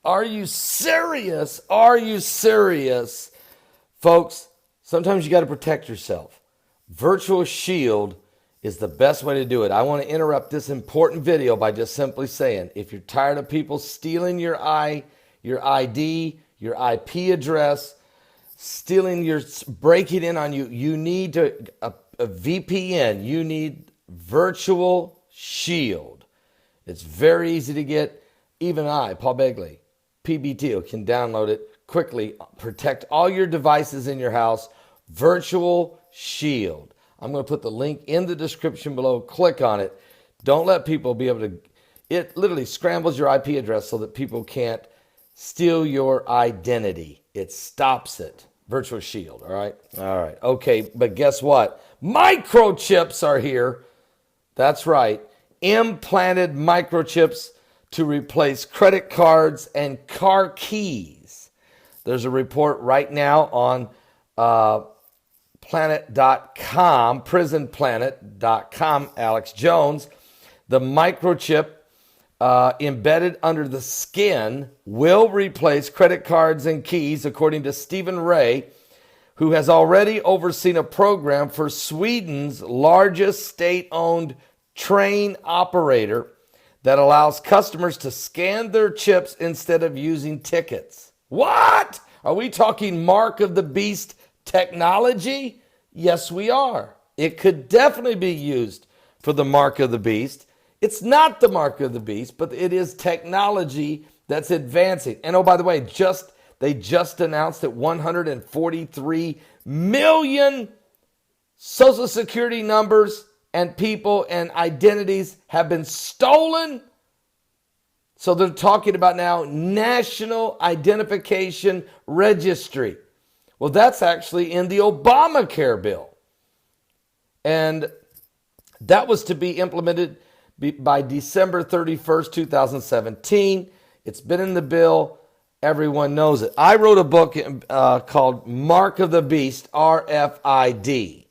Are you serious? Are you serious? Folks, sometimes you got to protect yourself. Virtual Shield is the best way to do it. I want to interrupt this important video by just simply saying, if you're tired of people stealing your ID, your IP address, breaking in on you, you need a VPN. You need Virtual Shield. It's very easy to get. Even I, Paul Begley, PBT, can download it quickly. Protect all your devices in your house. Virtual Shield. I'm going to put the link in the description below. Click on it. Don't let people be able to. It literally scrambles your IP address so that people can't steal your identity. It stops it. Virtual Shield. All right. All right. Okay. But guess what? Microchips are here. That's right. Implanted microchips to replace credit cards and car keys. There's a report right now on planet.com, prisonplanet.com, Alex Jones. The microchip embedded under the skin will replace credit cards and keys, according to Stephen Ray, who has already overseen a program for Sweden's largest state-owned train operator that allows customers to scan their chips instead of using tickets. What? Are we talking mark of the beast technology? Yes, we are. It could definitely be used for the mark of the beast. It's not the mark of the beast, but it is technology that's advancing. And oh, by the way, they just announced that 143 million Social Security numbers and people and identities have been stolen. So they're talking about now National Identification Registry. Well, that's actually in the Obamacare bill. And that was to be implemented by December 31st, 2017. It's been in the bill. Everyone knows it. I wrote a book called Mark of the Beast, RFID.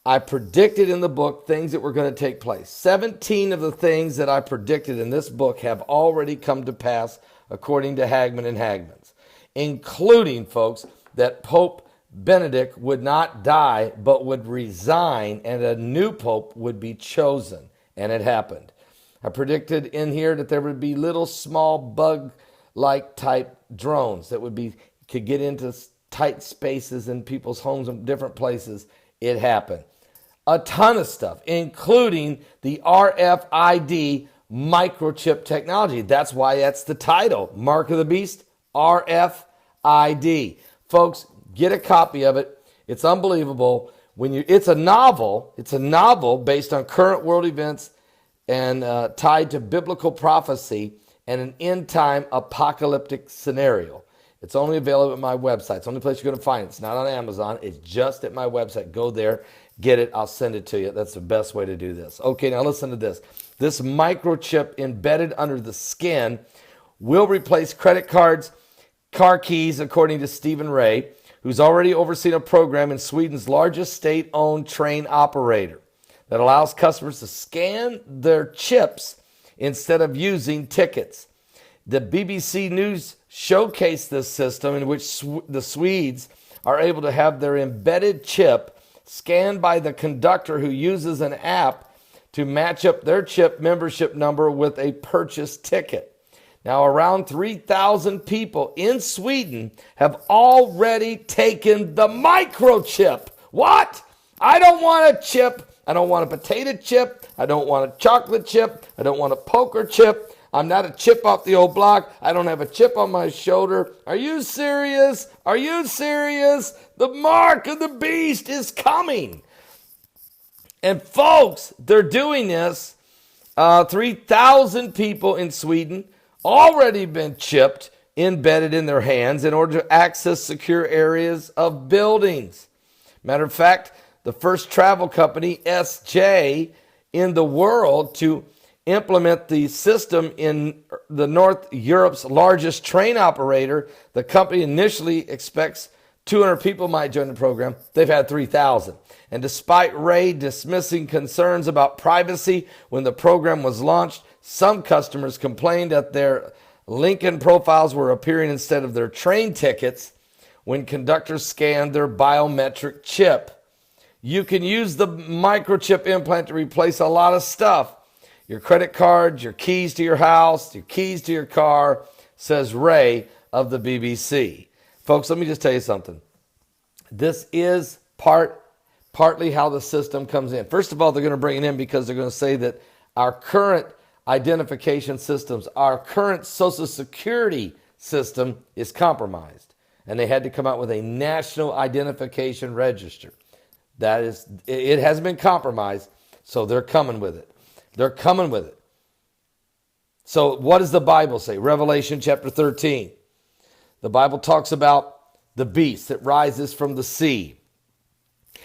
I predicted in the book things that were going to take place. 17 of the things that I predicted in this book have already come to pass, according to Hagman and Hagmans, including, folks, that Pope Benedict would not die but would resign and a new pope would be chosen. And it happened. I predicted in here that there would be little small bug-like type drones that could get into tight spaces in people's homes in different places. It happened. A ton of stuff, including the RFID microchip technology. That's why that's the title, Mark of the Beast, RFID. Folks, get a copy of it. It's unbelievable. It's a novel. It's a novel based on current world events and tied to biblical prophecy and an end-time apocalyptic scenario. It's only available at my website. It's the only place you're going to find it. It's not on Amazon. It's just at my website. Go there, get it. I'll send it to you. That's the best way to do this. Okay, now listen to this. This microchip embedded under the skin will replace credit cards, car keys, according to Stephen Ray, who's already overseen a program in Sweden's largest state-owned train operator that allows customers to scan their chips instead of using tickets. The BBC News showcased this system in which the Swedes are able to have their embedded chip scanned by the conductor, who uses an app to match up their chip membership number with a purchase ticket. Now, around 3,000 people in Sweden have already taken the microchip. What? I don't want a chip. I don't want a potato chip. I don't want a chocolate chip. I don't want a poker chip. I'm not a chip off the old block. I don't have a chip on my shoulder. Are you serious? Are you serious? The mark of the beast is coming. And folks, they're doing this. 3,000 people in Sweden already been chipped, embedded in their hands in order to access secure areas of buildings. Matter of fact, the first travel company, SJ, in the world to implement the system in the North Europe's largest train operator. The company initially expects 200 people might join the program. They've had 3,000. And despite Ray dismissing concerns about privacy when the program was launched, some customers complained that their Lincoln profiles were appearing instead of their train tickets when conductors scanned their biometric chip. You can use the microchip implant to replace a lot of stuff. Your credit cards, your keys to your house, your keys to your car, says Ray of the BBC. Folks, let me just tell you something. This is partly how the system comes in. First of all, they're going to bring it in because they're going to say that our current identification systems, our current Social Security system is compromised. And they had to come out with a national identification register. That is, it has been compromised, so they're coming with it. They're coming with it. So what does the Bible say? Revelation chapter 13. The Bible talks about the beast that rises from the sea.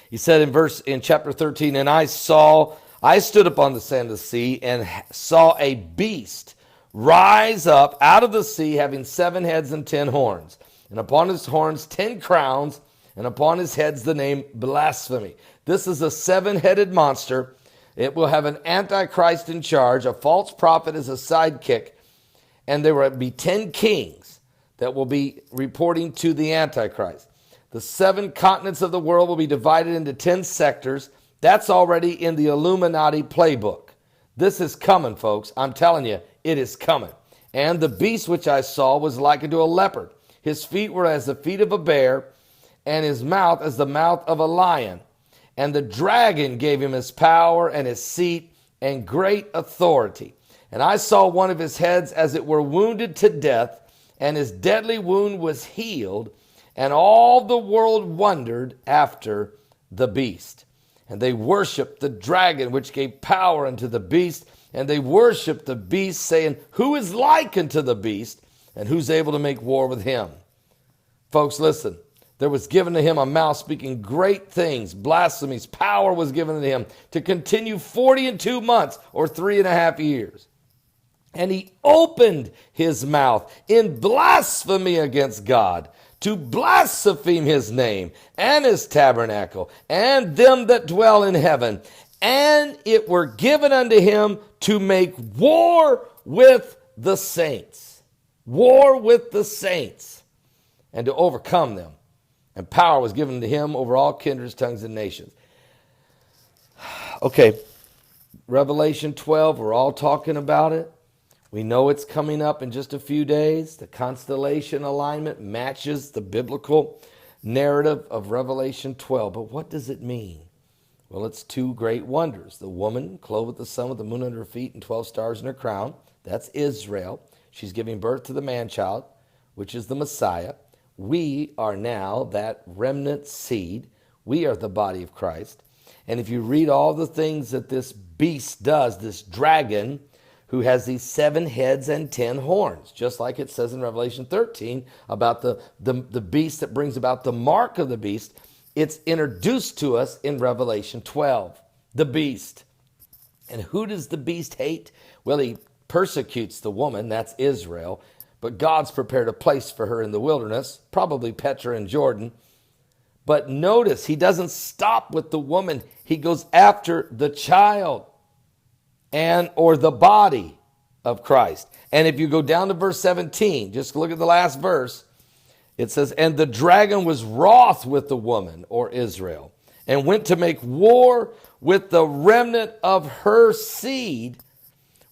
He said in chapter 13, and I stood upon the sand of the sea and saw a beast rise up out of the sea, having 7 heads and 10 horns. And upon his horns 10 crowns, and upon his heads the name blasphemy. This is a 7-headed monster. It will have an antichrist in charge, a false prophet as a sidekick, and there will be 10 kings that will be reporting to the antichrist. The 7 continents of the world will be divided into 10 sectors. That's already in the Illuminati playbook. This is coming, folks. I'm telling you, it is coming. And the beast which I saw was likened to a leopard. His feet were as the feet of a bear, and his mouth as the mouth of a lion. And the dragon gave him his power and his seat and great authority. And I saw one of his heads as it were wounded to death, and his deadly wound was healed, and all the world wondered after the beast. And they worshiped the dragon, which gave power unto the beast, and they worshiped the beast, saying, who is like unto the beast, and who's able to make war with him? Folks, listen. There was given to him a mouth speaking great things, blasphemies. Power was given to him to continue 42 months or 3.5 years. And he opened his mouth in blasphemy against God, to blaspheme his name and his tabernacle and them that dwell in heaven. And it were given unto him to make war with the saints. War with the saints. And to overcome them. And power was given to him over all kindreds, tongues, and nations. Okay, Revelation 12, we're all talking about it. We know it's coming up in just a few days. The constellation alignment matches the biblical narrative of Revelation 12. But what does it mean? Well, it's 2 great wonders. The woman clothed with the sun with the moon under her feet and 12 stars in her crown. That's Israel. She's giving birth to the man-child, which is the Messiah. We are now that remnant seed. We are the body of Christ. And if you read all the things that this beast does, this dragon, who has these 7 heads and 10 horns, just like it says in Revelation 13 about the beast that brings about the mark of the beast, it's introduced to us in Revelation 12, the beast. And who does the beast hate? Well, he persecutes the woman, that's Israel. But God's prepared a place for her in the wilderness, probably Petra and Jordan. But notice, he doesn't stop with the woman. He goes after the child or the body of Christ. And if you go down to verse 17, just look at the last verse. It says, and the dragon was wroth with the woman, or Israel, and went to make war with the remnant of her seed,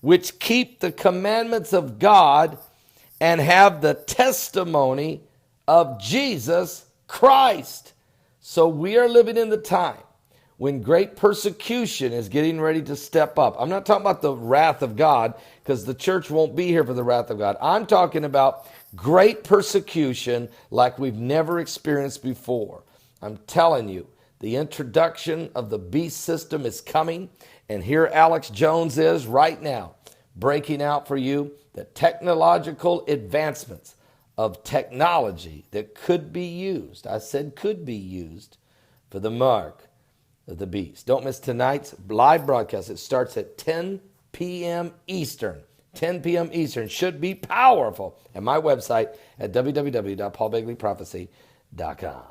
which keep the commandments of God and have the testimony of Jesus Christ. So we are living in the time when great persecution is getting ready to step up. I'm not talking about the wrath of God, because the church won't be here for the wrath of God. I'm talking about great persecution like we've never experienced before. I'm telling you, the introduction of the beast system is coming, and here Alex Jones is right now, breaking out for you the technological advancements of technology that could be used. I said could be used for the mark of the beast. Don't miss tonight's live broadcast. It starts at 10 p.m. Eastern. 10 p.m. Eastern. Should be powerful. At my website at www.paulbegleyprophecy.com.